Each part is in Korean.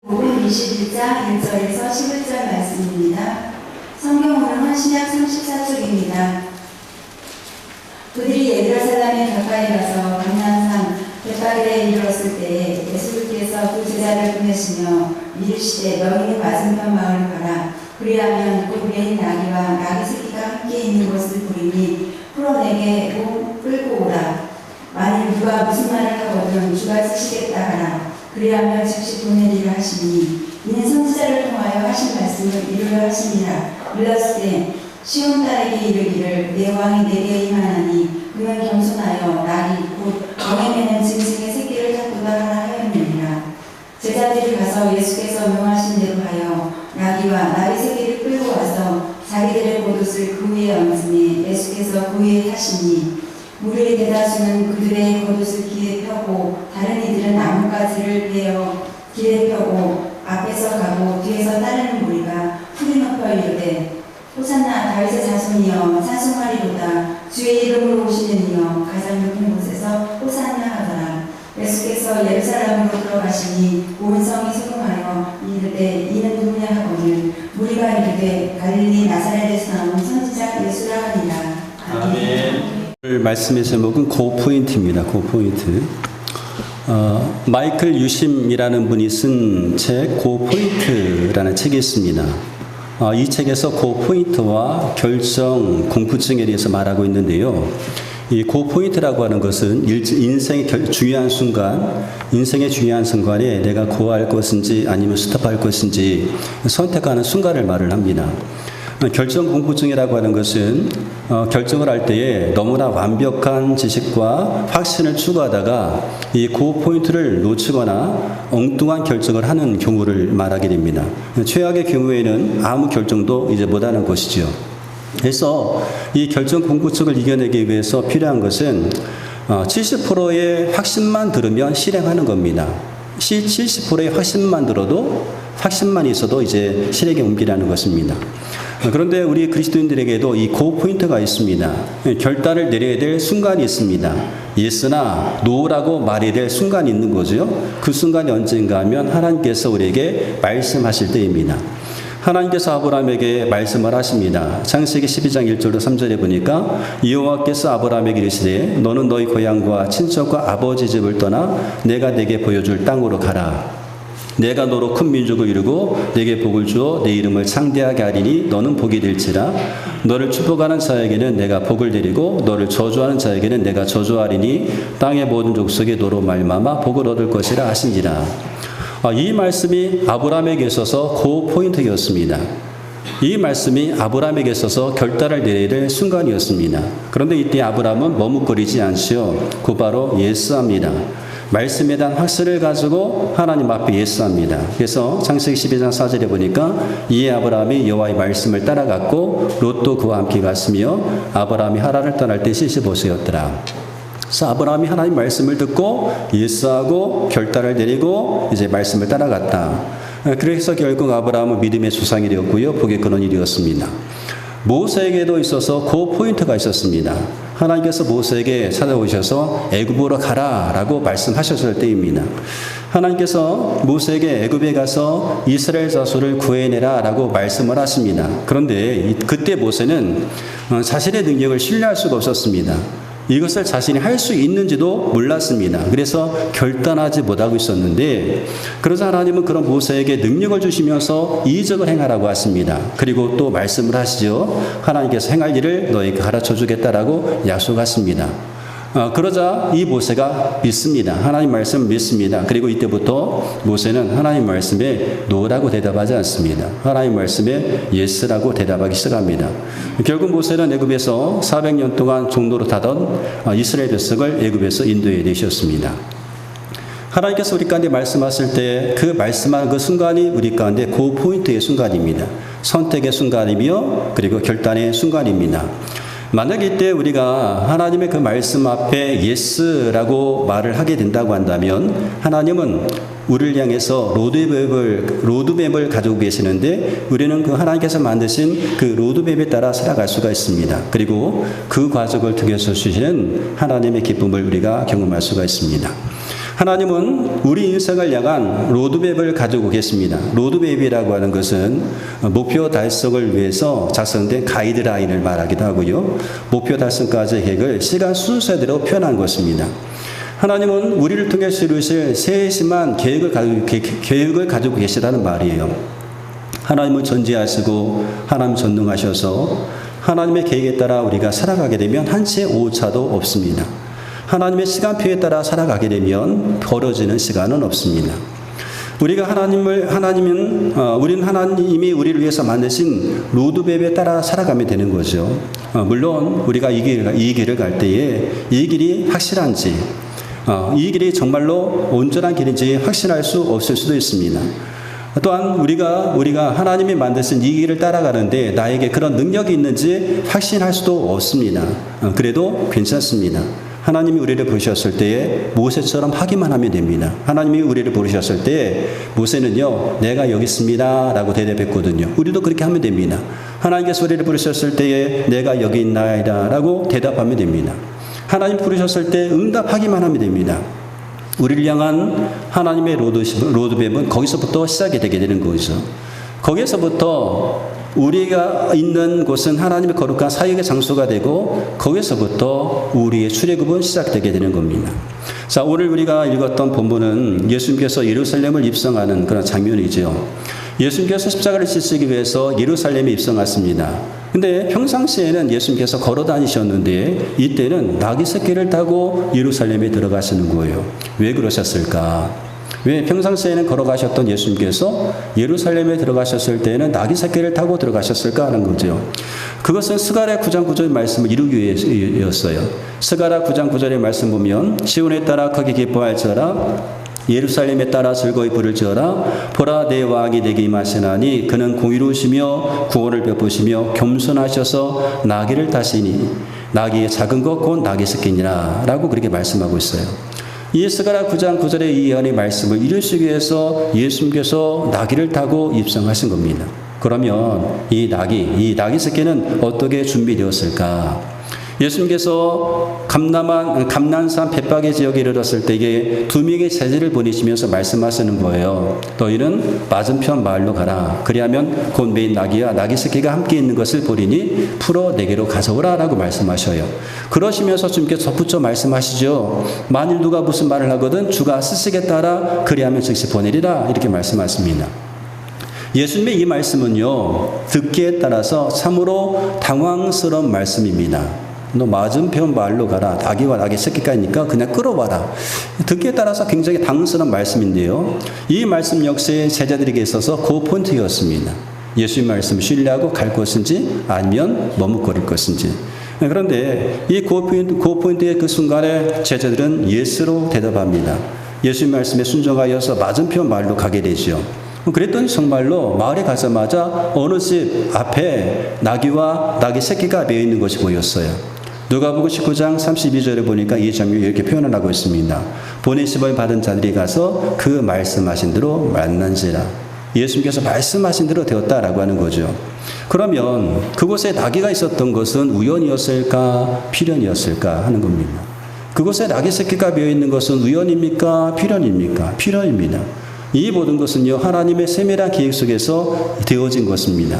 복음 21장 1절에서 11절 말씀입니다. 성경으로는 신약 34쪽입니다. 그들이 예루살렘에 가까이 가서 강난산 벳바게에 이르렀을 때에 예수께서 두 제자를 보내시며 이르시되 너희는 맞은편 마을을 가라. 그리하면 그 우리의 나귀와 나귀 새끼가 함께 있는 것을 보리니 풀어내게 끌고 오라. 만일 누가 무슨 말을 하거든 주가 쓰시겠다 하라. 그리하면 즉시 보내리라 하시니 이는 선지자를 통하여 하신 말씀을 이루려 하시니라. 일렀을 때 시온 딸에게 이르기를 내 왕이 내게 임하나니 그는 겸손하여 나귀 곧 멍에 매는 짐승의 새끼를 잡고다 하라 하였느니라. 제자들이 가서 예수께서 명하신 대로 하여 나귀와 나귀 새끼를 끌고 와서 자기들의 겉옷을 그 위에 얹으니 예수께서 그 위에 타시니 무리의 대다수는 그들의 겉옷을 길에 펴고 다른 이들은 나뭇가지를 베어 길에 펴고 앞에서 가고 뒤에서 따르는 무리가 풀이 높여 이르되 호산나 다윗의 자손이여 찬송하리로다. 주의 이름으로 오시는 이여 가장 높은 곳에서 호산나 하더라. 예수께서 예루살렘으로 들어가시니 온 성이 소동하여 이르되 이는 누구냐 하거늘 무리가 이르되 갈릴리 나사렛에서 나온 선지자 예수라 하니라. 아멘. 말씀의 제목은 고포인트입니다. 고포인트. 마이클 유심이라는 분이 쓴 책 고포인트라는 책이 있습니다. 이 책에서 고포인트와 결정 공포증에 대해서 말하고 있는데요. 이 고포인트라고 하는 것은 인생의 중요한 순간에 내가 고할 것인지 아니면 스톱할 것인지 선택하는 순간을 말을 합니다. 결정 공포증이라고 하는 것은 결정을 할 때에 너무나 완벽한 지식과 확신을 추구하다가 이 고포인트를 놓치거나 엉뚱한 결정을 하는 경우를 말하게 됩니다. 최악의 경우에는 아무 결정도 이제 못하는 것이죠. 그래서 이 결정 공포증을 이겨내기 위해서 필요한 것은 70%의 확신만 들으면 실행하는 겁니다. 70%의 확신만 들어도 확신만 있어도 이제 실행에 옮기라는 것입니다. 그런데 우리 그리스도인들에게도 이 고포인트가 있습니다. 결단을 내려야 될 순간이 있습니다. 예스나 노라고 말해야 될 순간이 있는 거죠. 그 순간이 언젠가 하면 하나님께서 우리에게 말씀하실 때입니다. 하나님께서 아브라함에게 말씀을 하십니다. 창세기 12장 1절로 3절에 보니까 여호와께서 아브라함에게 이르시되 너는 너희 고향과 친척과 아버지 집을 떠나 내가 네게 보여줄 땅으로 가라. 내가 너로 큰 민족을 이루고 네게 복을 주어 내 이름을 창대하게 하리니 너는 복이 될지라. 너를 축복하는 자에게는 내가 복을 드리고 너를 저주하는 자에게는 내가 저주하리니 땅의 모든 족속이 너로 말미암아 복을 얻을 것이라 하시니라. 이 말씀이 아브라함에게 있어서 고포인트였습니다. 이 말씀이 아브라함에게 있어서 결단을 내려야 될 순간이었습니다. 그런데 이때 아브라함은 머뭇거리지 않지요. 곧바로 예스합니다. 말씀에 대한 확신을 가지고 하나님 앞에 예스합니다. 그래서 창세기 12장 4절에 보니까 이에 아브라함이 여호와의 말씀을 따라갔고 롯도 그와 함께 갔으며 아브라함이 하란을 떠날 때 75세였더라. 그래서 아브라함이 하나님 말씀을 듣고 예스하고 결단을 내리고 이제 말씀을 따라갔다. 그래서 결국 아브라함은 믿음의 조상이 되었고요. 복의 근원이 되었습니다. 모세에게도 있어서 고포인트가 있었습니다. 하나님께서 모세에게 찾아오셔서 애굽으로 가라라고 말씀하셨을 때입니다. 하나님께서 모세에게 애굽에 가서 이스라엘 자손을 구해내라라고 말씀을 하십니다. 그런데 그때 모세는 자신의 능력을 신뢰할 수가 없었습니다. 이것을 자신이 할 수 있는지도 몰랐습니다. 그래서 결단하지 못하고 있었는데 그래서 하나님은 그런 모세에게 능력을 주시면서 이적을 행하라고 하십니다. 그리고 또 말씀을 하시죠. 하나님께서 행할 일을 너에게 가르쳐 주겠다라고 약속하십니다. 그러자 이 모세가 믿습니다. 하나님 말씀을 믿습니다. 그리고 이때부터 모세는 하나님 말씀에 노라고 대답하지 않습니다. 하나님 말씀에 예스라고 대답하기 시작합니다. 결국 모세는 애굽에서 400년 동안 종로로 타던 이스라엘 백성을 애굽에서 인도해 내셨습니다. 하나님께서 우리 가운데 말씀하실 때 그 말씀하는 그 순간이 우리 가운데 고포인트의 순간입니다. 선택의 순간이며 그리고 결단의 순간입니다. 만약 이때 우리가 하나님의 그 말씀 앞에 예스라고 말을 하게 된다고 한다면 하나님은 우리를 향해서 로드맵을 가지고 계시는데 우리는 그 하나님께서 만드신 그 로드맵에 따라 살아갈 수가 있습니다. 그리고 그 과정을 통해서 주시는 하나님의 기쁨을 우리가 경험할 수가 있습니다. 하나님은 우리 인생을 향한 로드맵을 가지고 계십니다. 로드맵이라고 하는 것은 목표 달성을 위해서 작성된 가이드라인을 말하기도 하고요. 목표 달성까지의 계획을 시간 순서대로 표현한 것입니다. 하나님은 우리를 통해 이루실 세심한 계획을 가지고 계시다는 말이에요. 하나님은 전지하시고 하나님 전능하셔서 하나님의 계획에 따라 우리가 살아가게 되면 한치의 오차도 없습니다. 하나님의 시간표에 따라 살아가게 되면 벌어지는 시간은 없습니다. 우리는 하나님이 우리를 위해서 만드신 로드맵에 따라 살아가면 되는 거죠. 물론 우리가 이 길을 갈 때에 이 길이 확실한지, 이 길이 정말로 온전한 길인지 확신할 수 없을 수도 있습니다. 또한 우리가 하나님이 만드신 이 길을 따라가는데 나에게 그런 능력이 있는지 확신할 수도 없습니다. 그래도 괜찮습니다. 하나님이 우리를 부르셨을 때에 모세처럼 하기만 하면 됩니다. 하나님이 우리를 부르셨을 때 모세는요, 내가 여기 있습니다 라고 대답했거든요. 우리도 그렇게 하면 됩니다. 하나님께서 우리를 부르셨을 때에 내가 여기 있나이다 라고 대답하면 됩니다. 하나님 부르셨을 때 응답하기만 하면 됩니다. 우리를 향한 하나님의 로드맵은 거기서부터 시작이 되게 되는 거죠. 거기서부터 우리가 있는 곳은 하나님의 거룩한 사역의 장소가 되고 거기서부터 우리의 출애굽은 시작되게 되는 겁니다. 자, 오늘 우리가 읽었던 본문은 예수님께서 예루살렘을 입성하는 그런 장면이죠. 예수님께서 십자가를 지시기 위해서 예루살렘에 입성했습니다. 근데 평상시에는 예수님께서 걸어 다니셨는데 이때는 나귀 새끼를 타고 예루살렘에 들어가시는 거예요. 왜 그러셨을까? 왜 평상시에는 걸어가셨던 예수님께서 예루살렘에 들어가셨을 때는 나귀 새끼를 타고 들어가셨을까 하는 거죠. 그것은 스가랴 9장 9절의 말씀을 이루기 위해였어요. 스가랴 9장 9절의 말씀 보면 시온에 따라 크게 기뻐할지어라 예루살렘에 따라 즐거이 부를지어라 보라 내 왕이 내게 임하시나니 그는 공의로우시며 구원을 베푸시며 겸손하셔서 나귀를 타시니 나귀의 작은 것 곧 나귀 새끼니라 라고 그렇게 말씀하고 있어요. 이 스가랴 9장 9절의 이 예언의 말씀을 이루시기 위해서 예수님께서 나귀를 타고 입성하신 겁니다. 그러면 이 나귀 새끼는 어떻게 준비되었을까? 예수님께서 감난산 벳바게 지역에 이르렀을 때에 2명의 제자를 보내시면서 말씀하시는 거예요. 너희는 맞은편 마을로 가라. 그리하면 곧 매인 나귀와 나귀 새끼가 함께 있는 것을 보리니 풀어 내게로 가져오라 라고 말씀하셔요. 그러시면서 주님께서 덧붙여 말씀하시죠. 만일 누가 무슨 말을 하거든 주가 쓰시겠다라 그리하면 즉시 보내리라 이렇게 말씀하십니다. 예수님의 이 말씀은요, 듣기에 따라서 참으로 당황스러운 말씀입니다. 너 맞은편 마을로 가라. 나귀와 나귀 새끼가 있으니까 그냥 끌어와라. 듣기에 따라서 굉장히 당황스러운 말씀인데요. 이 말씀 역시 제자들에게 있어서 그 포인트였습니다. 예수님 말씀 신뢰하고 갈 것인지 아니면 머뭇거릴 것인지. 그런데 이 그 포인트의 그 순간에 제자들은 예스로 대답합니다. 예수님 말씀에 순종하여서 맞은편 마을로 가게 되죠. 그랬더니 정말로 마을에 가자마자 어느 집 앞에 나귀와 나귀 새끼가 매여 있는 것이 보였어요. 누가복음 19장 32절에 보니까 이 장면을 이렇게 표현을 하고 있습니다. 보내심을 받은 자들이 가서 그 말씀하신 대로 만난지라. 예수님께서 말씀하신 대로 되었다라고 하는 거죠. 그러면 그곳에 나귀가 있었던 것은 우연이었을까 필연이었을까 하는 겁니다. 그곳에 나귀 새끼가 매여 있는 것은 우연입니까 필연입니까? 필연입니다. 이 모든 것은요, 하나님의 세밀한 계획 속에서 되어진 것입니다.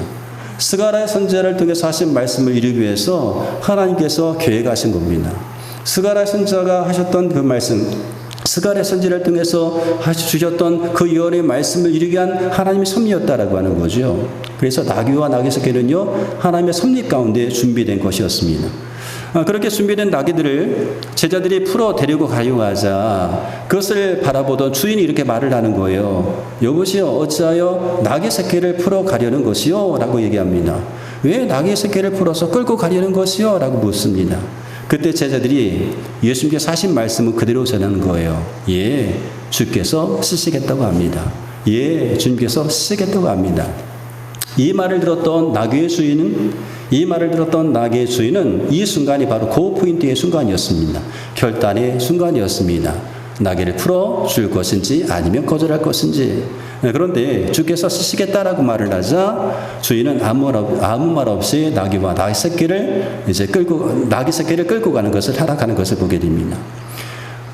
스가랴 선지자를 통해서 하신 말씀을 이루기 위해서 하나님께서 계획하신 겁니다. 스가랴 선지자가 하셨던 그 말씀, 스가랴 선지자를 통해서 주셨던 그 예언의 말씀을 이루기 위한 하나님의 섭리였다라고 하는 거죠. 그래서 나귀와 나귀 새끼는요, 하나님의 섭리 가운데 준비된 것이었습니다. 그렇게 준비된 나귀들을 제자들이 풀어 데리고 가려고 하자 그것을 바라보던 주인이 이렇게 말을 하는 거예요. 여보시오, 어찌하여 나귀 새끼를 풀어 가려는 것이요? 라고 얘기합니다. 왜 나귀 새끼를 풀어서 끌고 가려는 것이요? 라고 묻습니다. 그때 제자들이 예수님께서 하신 말씀을 그대로 전하는 거예요. 예, 주께서 쓰시겠다고 합니다. 예, 주님께서 쓰시겠다고 합니다. 이 말을 들었던 나귀의 주인은 이 순간이 바로 그 포인트의 순간이었습니다. 결단의 순간이었습니다. 나귀를 풀어 줄 것인지 아니면 거절할 것인지. 그런데 주께서 쓰시겠다라고 말을 하자 주인은 아무 말 없이 나귀와 나귀 새끼를 끌고 가는 것을 허락하는 것을 보게 됩니다.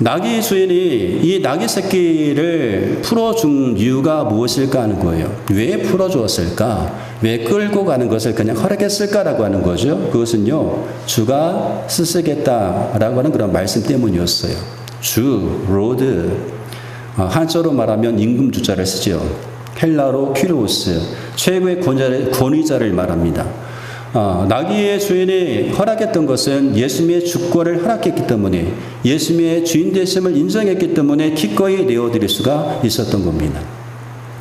나귀 주인이 이 나귀 새끼를 풀어준 이유가 무엇일까 하는 거예요. 왜 풀어주었을까? 왜 끌고 가는 것을 그냥 허락했을까라고 하는 거죠. 그것은요, 주가 쓰시겠다라고 하는 그런 말씀 때문이었어요. 주, 로드. 한자로 말하면 임금주자를 쓰죠. 헬라로 퀴로스, 최고의 권위자를 말합니다. 나귀의 주인이 허락했던 것은 예수님의 주권을 허락했기 때문에, 예수님의 주인 되심을 인정했기 때문에 기꺼이 내어드릴 수가 있었던 겁니다.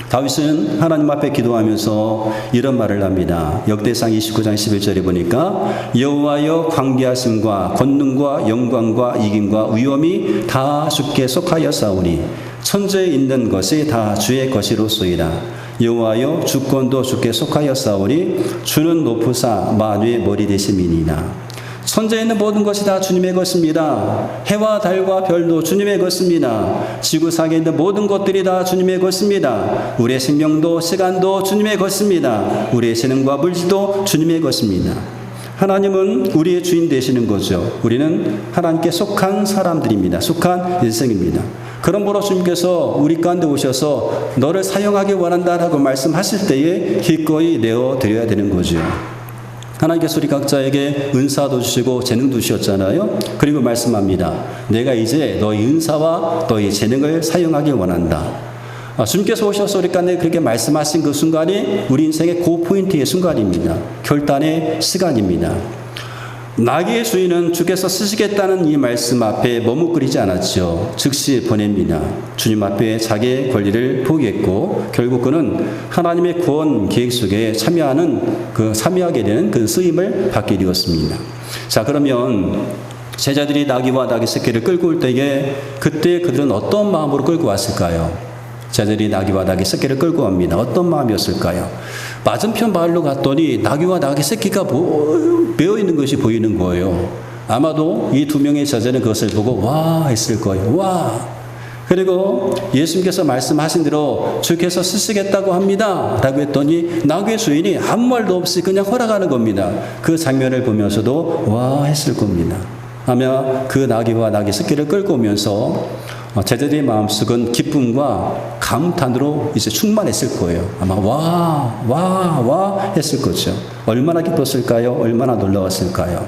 다윗은 하나님 앞에 기도하면서 이런 말을 합니다. 역대상 29장 11절에 보니까 여호와여, 광대하심과 권능과 영광과 이김과 위엄이 다 주께 속하였사오니 천지에 있는 것이 다 주의 것이로소이다. 여호와여, 주권도 주께 속하였사오니 주는 높으사 만유의 머리 되심이니이다. 천지에 있는 모든 것이 다 주님의 것입니다. 해와 달과 별도 주님의 것입니다. 지구상에 있는 모든 것들이 다 주님의 것입니다. 우리의 생명도 시간도 주님의 것입니다. 우리의 재능과 물질도 주님의 것입니다. 하나님은 우리의 주인 되시는 거죠. 우리는 하나님께 속한 사람들입니다. 속한 인생입니다. 그러므로 주님께서 우리 가운데 오셔서 너를 사용하기 원한다라고 말씀하실 때에 기꺼이 내어드려야 되는 거죠. 하나님께서 우리 각자에게 은사도 주시고 재능도 주셨잖아요. 그리고 말씀합니다. 내가 이제 너희 은사와 너희 재능을 사용하기 원한다. 주님께서 오셔서 우리 가운데 그렇게 말씀하신 그 순간이 우리 인생의 고포인트의 순간입니다. 결단의 시간입니다. 나귀의 주인은 주께서 쓰시겠다는 이 말씀 앞에 머뭇거리지 않았죠. 즉시 보냅니다. 주님 앞에 자기의 권리를 포기했고 결국 그는 하나님의 구원 계획 속에 참여하게 되는 그 쓰임을 받게 되었습니다. 자, 그러면 제자들이 나귀와 나귀 새끼를 끌고 올 때에 그때 그들은 어떤 마음으로 끌고 왔을까요? 제자들이 나귀와 나귀 새끼를 끌고 갑니다. 어떤 마음이었을까요? 맞은편 마을로 갔더니 나귀와 나귀 새끼가 메어 있는 것이 보이는 거예요. 아마도 이 두 명의 제자는 그것을 보고 와 했을 거예요. 와. 그리고 예수님께서 말씀하신 대로 주께서 쓰시겠다고 합니다 라고 했더니 나귀의 주인이 아무 말도 없이 그냥 허락하는 겁니다. 그 장면을 보면서도 와 했을 겁니다. 아마 그 나귀와 나귀 새끼를 끌고 오면서 제자들의 마음속은 기쁨과 감탄으로 이제 충만했을 거예요. 아마 와 했을 거죠. 얼마나 기뻤을까요? 얼마나 놀라웠을까요?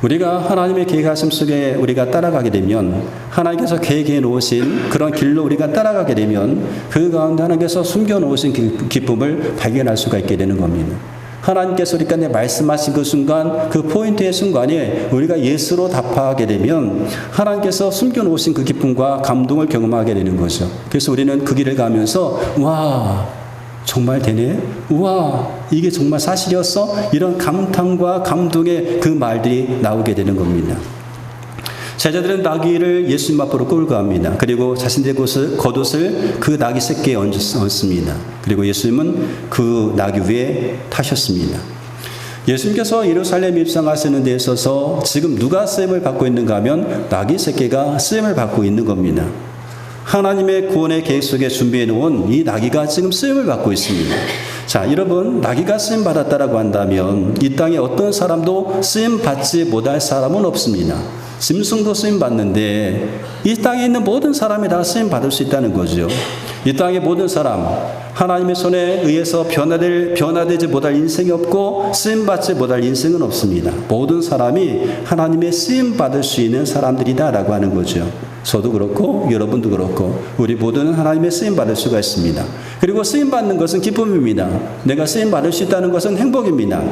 우리가 하나님의 계획하심 속에 우리가 따라가게 되면, 하나님께서 계획해 놓으신 그런 길로 우리가 따라가게 되면 그 가운데 하나님께서 숨겨놓으신 기쁨을 발견할 수가 있게 되는 겁니다. 하나님께서 우리 가운데 말씀하신 그 순간, 그 포인트의 순간에 우리가 예수로 답하게 되면 하나님께서 숨겨놓으신 그 기쁨과 감동을 경험하게 되는 거죠. 그래서 우리는 그 길을 가면서 와 정말 되네? 와 이게 정말 사실이었어? 이런 감탄과 감동의 그 말들이 나오게 되는 겁니다. 제자들은 나귀를 예수님 앞으로 끌고 갑니다. 그리고 자신들의 겉옷을 그 나귀 새끼에 얹습니다. 그리고 예수님은 그 나귀 위에 타셨습니다. 예수님께서 예루살렘 입성하시는 데 있어서 지금 누가 쓰임을 받고 있는가 하면 나귀 새끼가 쓰임을 받고 있는 겁니다. 하나님의 구원의 계획 속에 준비해 놓은 이 나귀가 지금 쓰임을 받고 있습니다. 자, 여러분, 나귀가 쓰임 받았다라고 한다면 이 땅에 어떤 사람도 쓰임 받지 못할 사람은 없습니다. 짐승도 쓰임 받는데 이 땅에 있는 모든 사람이 다 쓰임 받을 수 있다는 거죠. 이 땅의 모든 사람, 하나님의 손에 의해서 변화되지 못할 인생이 없고 쓰임 받지 못할 인생은 없습니다. 모든 사람이 하나님의 쓰임 받을 수 있는 사람들이다라고 하는 거죠. 저도 그렇고 여러분도 그렇고 우리 모두는 하나님의 쓰임 받을 수가 있습니다. 그리고 쓰임 받는 것은 기쁨입니다. 내가 쓰임 받을 수 있다는 것은 행복입니다.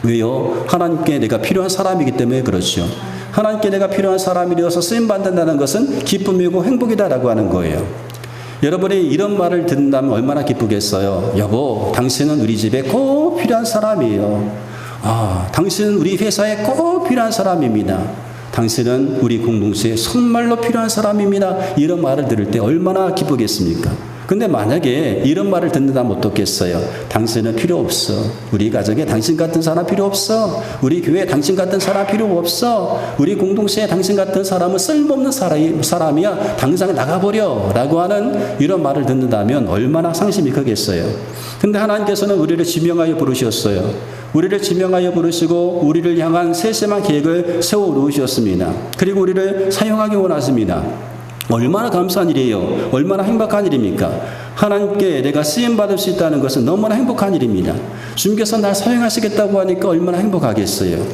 왜요? 하나님께 내가 필요한 사람이기 때문에 그렇죠. 하나님께 내가 필요한 사람이 되어서 쓰임 받는다는 것은 기쁨이고 행복이다라고 하는 거예요. 여러분이 이런 말을 듣는다면 얼마나 기쁘겠어요. 여보, 당신은 우리 집에 꼭 필요한 사람이에요. 당신은 우리 회사에 꼭 필요한 사람입니다. 당신은 우리 공동체에 정말로 필요한 사람입니다. 이런 말을 들을 때 얼마나 기쁘겠습니까? 근데 만약에 이런 말을 듣는다면 어떻겠어요? 당신은 필요 없어. 우리 가정에 당신 같은 사람 필요 없어. 우리 교회에 당신 같은 사람 필요 없어. 우리 공동체에 당신 같은 사람은 쓸모없는 사람이야. 당장 나가버려. 라고 하는 이런 말을 듣는다면 얼마나 상심이 크겠어요. 근데 하나님께서는 우리를 지명하여 부르셨어요. 우리를 지명하여 부르시고 우리를 향한 세심한 계획을 세워 놓으셨습니다. 그리고 우리를 사용하기 원하십니다. 얼마나 감사한 일이에요. 얼마나 행복한 일입니까? 하나님께 내가 쓰임받을 수 있다는 것은 너무나 행복한 일입니다. 주님께서 날 사용하시겠다고 하니까 얼마나 행복하겠어요.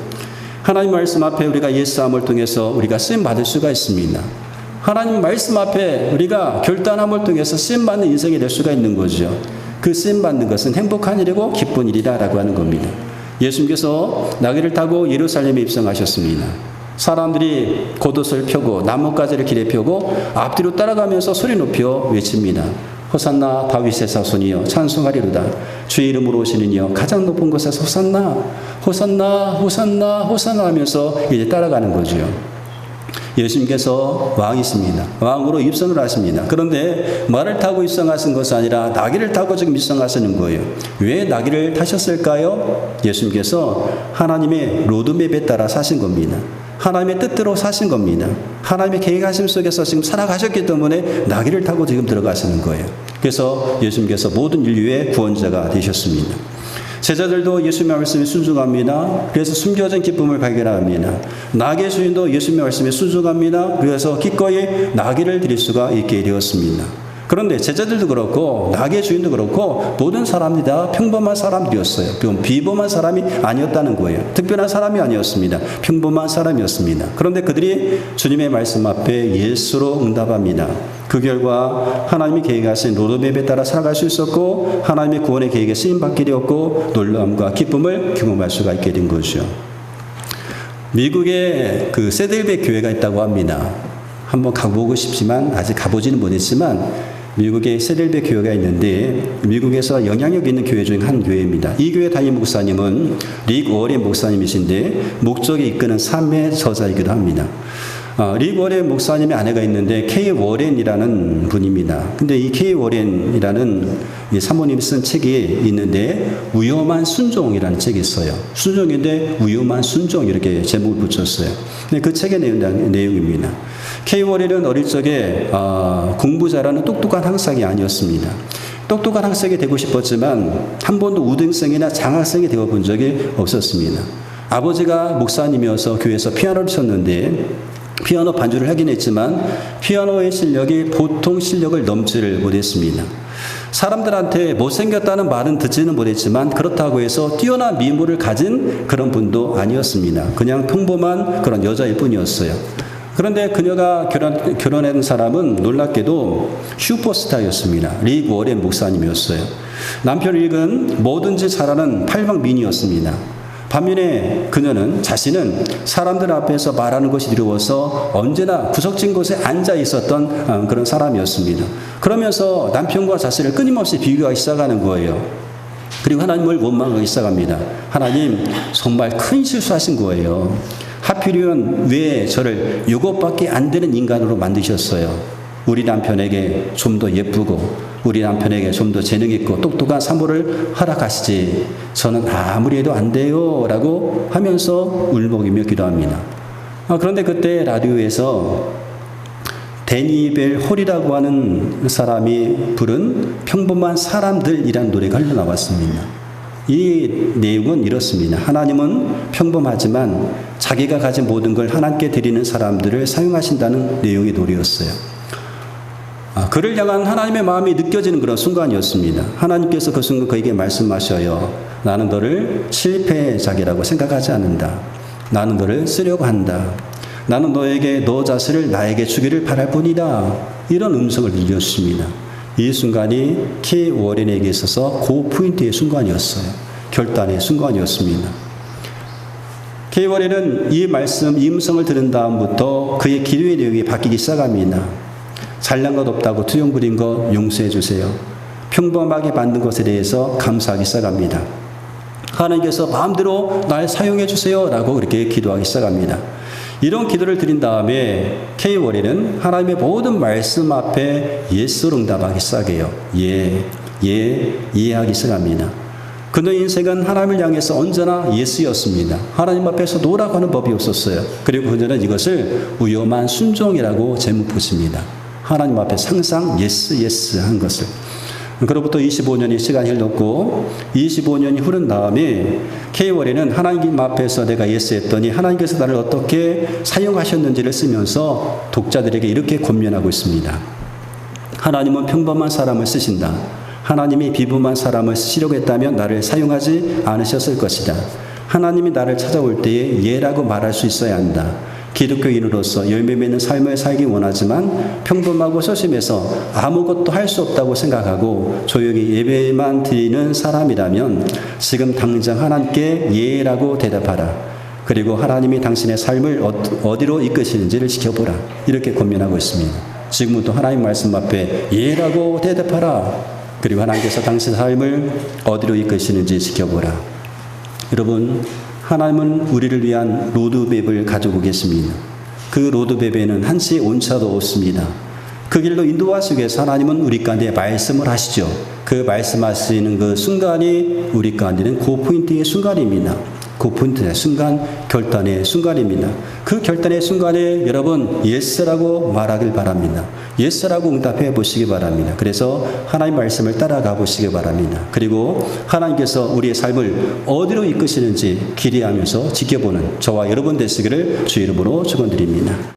하나님 말씀 앞에 우리가 예수함을 통해서 우리가 쓰임받을 수가 있습니다. 하나님 말씀 앞에 우리가 결단함을 통해서 쓰임받는 인생이 될 수가 있는 거죠. 그 쓰임받는 것은 행복한 일이고 기쁜 일이라고 하는 겁니다. 예수님께서 나귀를 타고 예루살렘에 입성하셨습니다. 사람들이 겉옷을 펴고 나뭇가지를 길에 펴고 앞뒤로 따라가면서 소리 높여 외칩니다. 호산나 다윗의 자손이여 찬송하리로다. 주의 이름으로 오시는 이여 가장 높은 곳에서 호산나 호산나 호산나 호산나 하면서 이제 따라가는 거죠. 예수님께서 왕이십니다. 왕으로 입성을 하십니다. 그런데 말을 타고 입성하신 것이 아니라 나귀를 타고 지금 입성하시는 거예요. 왜 나귀를 타셨을까요? 예수님께서 하나님의 로드맵에 따라 사신 겁니다. 하나님의 뜻대로 사신 겁니다. 하나님의 계획하심 속에서 지금 살아가셨기 때문에 나귀를 타고 지금 들어가시는 거예요. 그래서 예수님께서 모든 인류의 구원자가 되셨습니다. 제자들도 예수님의 말씀에 순종합니다. 그래서 숨겨진 기쁨을 발견합니다. 나귀의 주인도 예수님의 말씀에 순종합니다. 그래서 기꺼이 나귀를 드릴 수가 있게 되었습니다. 그런데 제자들도 그렇고 나귀의 주인도 그렇고 모든 사람들이 다 평범한 사람들이었어요. 비범한 사람이 아니었다는 거예요. 특별한 사람이 아니었습니다. 평범한 사람이었습니다. 그런데 그들이 주님의 말씀 앞에 예수로 응답합니다. 그 결과 하나님이 계획하신 로드맵에 따라 살아갈 수 있었고 하나님의 구원의 계획에 쓰임받게 되었고 놀라움과 기쁨을 경험할 수가 있게 된 거죠. 미국에 그 세들백 교회가 있다고 합니다. 한번 가보고 싶지만 아직 가보지는 못했지만 미국에 세들백 교회가 있는데 미국에서 영향력 있는 교회 중 한 교회입니다. 이 교회 담임 목사님은 릭 워렌 목사님이신데 목적이 이끄는 삶의 저자이기도 합니다. 릭 워렌 목사님의 아내가 있는데 K 워렌이라는 분입니다. 근데 이 K 워렌이라는 이 사모님이 쓴 책이 있는데 위험한 순종이라는 책이 있어요. 순종인데 위험한 순종 이렇게 제목을 붙였어요. 근데 그 책의 내용입니다. K 워렌은 어릴 적에 공부 잘하는 똑똑한 학생이 아니었습니다. 똑똑한 학생이 되고 싶었지만 한 번도 우등생이나 장학생이 되어본 적이 없었습니다. 아버지가 목사님이어서 교회에서 피아노를 쳤는데 피아노 반주를 하긴 했지만 피아노의 실력이 보통 실력을 넘지를 못했습니다. 사람들한테 못생겼다는 말은 듣지는 못했지만 그렇다고 해서 뛰어난 미모를 가진 그런 분도 아니었습니다. 그냥 평범한 그런 여자일 뿐이었어요. 그런데 그녀가 결혼한 사람은 놀랍게도 슈퍼스타였습니다. 릭 워렌 목사님이었어요. 남편 릭은 뭐든지 잘하는 팔방미인이었습니다. 반면에 그녀는 자신은 사람들 앞에서 말하는 것이 두려워서 언제나 구석진 곳에 앉아 있었던 그런 사람이었습니다. 그러면서 남편과 자신을 끊임없이 비교하기 시작하는 거예요. 그리고 하나님을 원망하기 시작합니다. 하나님 정말 큰 실수하신 거예요. 하필이면 왜 저를 이것밖에 안 되는 인간으로 만드셨어요? 우리 남편에게 좀 더 예쁘고 우리 남편에게 좀 더 재능 있고 똑똑한 사모를 허락하시지 저는 아무리 해도 안 돼요 라고 하면서 울먹이며 기도합니다. 그런데 그때 라디오에서 데니벨 홀이라고 하는 사람이 부른 평범한 사람들이라는 노래가 흘러나왔습니다. 이 내용은 이렇습니다. 하나님은 평범하지만 자기가 가진 모든 걸 하나님께 드리는 사람들을 사용하신다는 내용의 노래였어요. 그를 향한 하나님의 마음이 느껴지는 그런 순간이었습니다. 하나님께서 그 순간 그에게 말씀하셔요. 나는 너를 실패자기라고 생각하지 않는다. 나는 너를 쓰려고 한다. 나는 너에게 너 자신을 나에게 주기를 바랄 뿐이다. 이런 음성을 들려주십니다. 이 순간이 K 워렌에게 있어서 고포인트의 순간이었어요. 결단의 순간이었습니다. K 워렌은 이 말씀, 이 음성을 들은 다음부터 그의 기도의 내용이 바뀌기 시작합니다. 잘난 것 없다고 투영 부린 것 용서해 주세요. 평범하게 만든 것에 대해서 감사하기 시작합니다. 하나님께서 마음대로 날 사용해 주세요 라고 그렇게 기도하기 시작합니다. 이런 기도를 드린 다음에 K월에는 하나님의 모든 말씀 앞에 예스로 응답하기 시작해요. 이해하기 시작합니다. 그의 인생은 하나님을 향해서 언제나 예스였습니다. 하나님 앞에서 노라고 하는 법이 없었어요. 그리고 그녀는 이것을 위험한 순종이라고 제목붙입니다. 하나님 앞에 항상 예스 한 것을. 그로부터 25년의 시간이 흘렀고 25년이 흐른 다음에 K월에는 하나님 앞에서 내가 예스했더니 하나님께서 나를 어떻게 사용하셨는지를 쓰면서 독자들에게 이렇게 권면하고 있습니다. 하나님은 평범한 사람을 쓰신다. 하나님이 비범한 사람을 쓰시려고 했다면 나를 사용하지 않으셨을 것이다. 하나님이 나를 찾아올 때에 예라고 말할 수 있어야 한다. 기독교인으로서 열매 맺는 삶을 살기 원하지만 평범하고 소심해서 아무것도 할 수 없다고 생각하고 조용히 예배만 드리는 사람이라면 지금 당장 하나님께 예라고 대답하라. 그리고 하나님이 당신의 삶을 어디로 이끄시는지를 지켜보라. 이렇게 권면하고 있습니다. 지금부터 하나님 말씀 앞에 예라고 대답하라. 그리고 하나님께서 당신의 삶을 어디로 이끄시는지 지켜보라. 여러분, 하나님은 우리를 위한 로드맵을 가지고 계십니다. 그 로드맵에는 한치 온차도 없습니다. 그 길로 인도하시기 위해서 하나님은 우리 가운데 말씀을 하시죠. 그 말씀하시는 그 순간이 우리 가운데는 고포인트의 순간입니다. 고포인트의 순간, 결단의 순간입니다. 그 결단의 순간에 여러분 예스라고 말하길 바랍니다. 예스라고 응답해 보시기 바랍니다. 그래서 하나님 말씀을 따라가 보시기 바랍니다. 그리고 하나님께서 우리의 삶을 어디로 이끄시는지 기대하면서 지켜보는 저와 여러분 되시기를 주의 이름으로 축원드립니다.